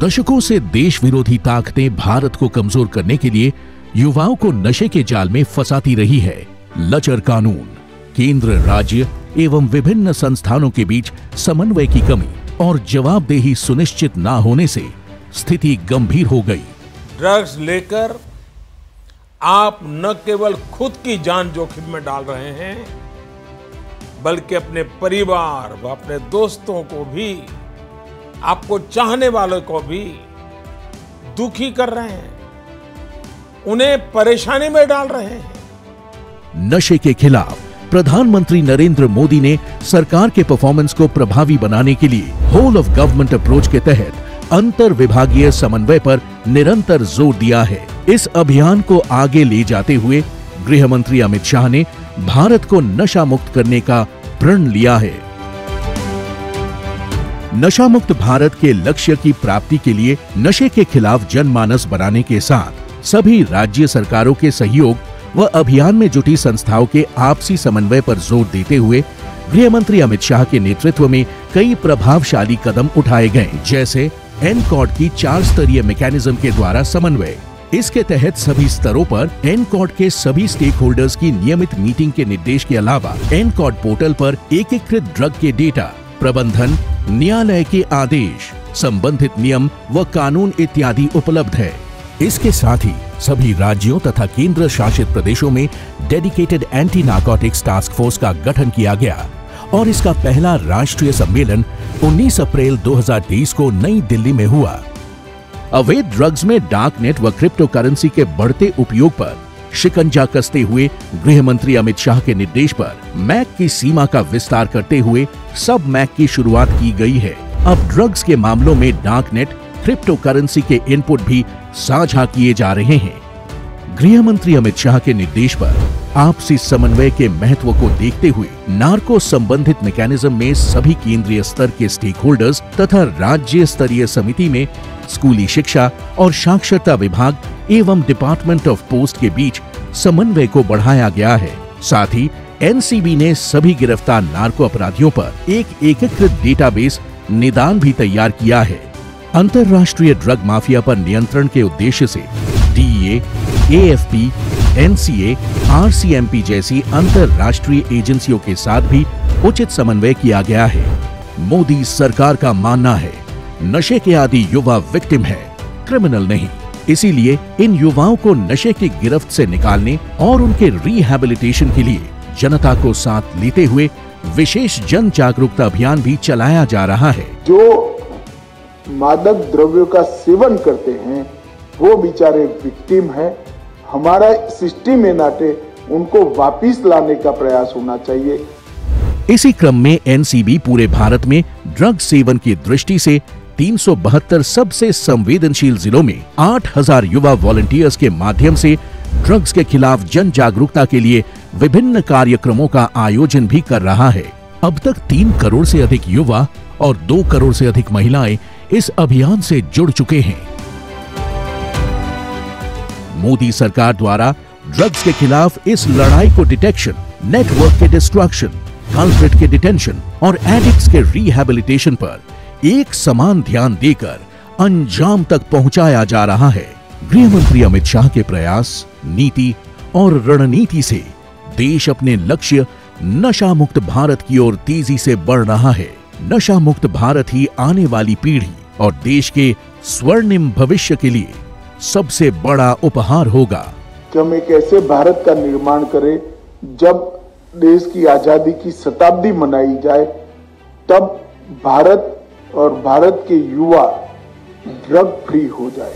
दशकों से देश विरोधी ताकतें भारत को कमजोर करने के लिए युवाओं को नशे के जाल में फंसाती रही है। लचर कानून, केंद्र, राज्य एवं विभिन्न संस्थानों के बीच समन्वय की कमी और जवाबदेही सुनिश्चित न होने से स्थिति गंभीर हो गई। ड्रग्स लेकर आप न केवल खुद की जान जोखिम में डाल रहे हैं, बल्कि अपने परिवार व अपने दोस्तों को भी, आपको चाहने वालों को भी दुखी कर रहे हैं, उन्हें परेशानी में डाल रहे हैं। नशे के खिलाफ प्रधानमंत्री नरेंद्र मोदी ने सरकार के परफॉर्मेंस को प्रभावी बनाने के लिए होल ऑफ गवर्नमेंट अप्रोच के तहत अंतर विभागीय समन्वय पर निरंतर जोर दिया है। इस अभियान को आगे ले जाते हुए गृह मंत्री अमित शाह ने भारत को नशा मुक्त करने का प्रण लिया है। नशा मुक्त भारत के लक्ष्य की प्राप्ति के लिए नशे के खिलाफ जनमानस बनाने के साथ सभी राज्य सरकारों के सहयोग व अभियान में जुटी संस्थाओं के आपसी समन्वय पर जोर देते हुए गृह मंत्री अमित शाह के नेतृत्व में कई प्रभावशाली कदम उठाए गए, जैसे एनकॉड की 4 स्तरीय मैकेनिज्म के द्वारा समन्वय। इसके तहत सभी स्तरों पर एनकॉड के सभी स्टेक होल्डर्स की नियमित मीटिंग के निर्देश के अलावा एनकॉड पोर्टल पर एकीकृत ड्रग के डेटा प्रबंधन, न्यायालय के आदेश, संबंधित नियम व कानून इत्यादि उपलब्ध है। इसके साथ ही सभी राज्यों तथा केंद्र शासित प्रदेशों में dedicated anti narcotics task force का गठन किया गया और इसका पहला राष्ट्रीय सम्मेलन 19 अप्रैल 2023 को नई दिल्ली में हुआ। अवैध ड्रग्स में डार्क नेट व क्रिप्टो करेंसी के बढ़ते उपयोग पर शिकंजा कसते हुए गृह मंत्री अमित शाह के निर्देश पर मैक की सीमा का विस्तार करते हुए सब मैक की शुरुआत की गई है। अब ड्रग्स के मामलों में डार्क नेट, क्रिप्टो करेंसी के इनपुट भी साझा किए जा रहे हैं। गृह मंत्री अमित शाह के निर्देश पर आपसी समन्वय के महत्व को देखते हुए नार्को संबंधित मैकेनिज्म में सभी केंद्रीय स्तर के स्टेक होल्डर्स तथा राज्य स्तरीय समिति में स्कूली शिक्षा और साक्षरता विभाग एवं डिपार्टमेंट ऑफ पोस्ट के बीच समन्वय को बढ़ाया गया है। साथ ही एनसीबी ने सभी गिरफ्तार नार्को अपराधियों पर एक एकीकृत डेटाबेस निदान भी तैयार किया है। अंतर्राष्ट्रीय ड्रग माफिया पर नियंत्रण के उद्देश्य से डीईए, एएफपी, एनसीए, आरसीएमपी जैसी अंतर्राष्ट्रीय एजेंसियों के साथ भी उचित समन्वय किया गया है। मोदी सरकार का मानना है, नशे के आदि युवा विक्टिम है, क्रिमिनल नहीं। इसीलिए इन युवाओं को नशे की गिरफ्त से निकालने और उनके रिहैबिलिटेशन के लिए जनता को साथ लेते हुए विशेष जन जागरूकता अभियान भी चलाया जा रहा है। जो मादक द्रव्यों का सेवन करते हैं वो बेचारे विक्टिम हैं। हमारा सिस्टम में नाटे उनको वापिस लाने का प्रयास होना चाहिए। इसी क्रम में एनसीबी पूरे भारत में ड्रग सेवन की दृष्टि से 372 सबसे संवेदनशील जिलों में 8000 युवा वॉलंटियर्स के माध्यम से ड्रग्स के खिलाफ जन जागरूकता के लिए विभिन्न कार्यक्रमों का आयोजन भी कर रहा है। अब तक 3 करोड़ से अधिक युवा और 2 करोड़ से अधिक महिलाएं इस अभियान से जुड़ चुके हैं। मोदी सरकार द्वारा ड्रग्स के खिलाफ इस लड़ाई को डिटेक्शन, नेटवर्क के डिस्ट्रक्शन, कल्प्रिट के डिटेंशन और एडिक्ट्स के रिहैबिलिटेशन पर एक समान ध्यान देकर अंजाम तक पहुंचाया जा रहा है। गृह मंत्री अमित शाह के प्रयास, नीति और रणनीति से देश अपने लक्ष्य नशा मुक्त भारत की ओर तेजी से बढ़ रहा है। नशा मुक्त भारत ही आने वाली पीढ़ी और देश के स्वर्णिम भविष्य के लिए सबसे बड़ा उपहार होगा। कि हम एक ऐसे भारत का निर्माण करें जब देश की आजादी की शताब्दी मनाई जाए, तब भारत और भारत के युवा ड्रग फ्री हो जाए।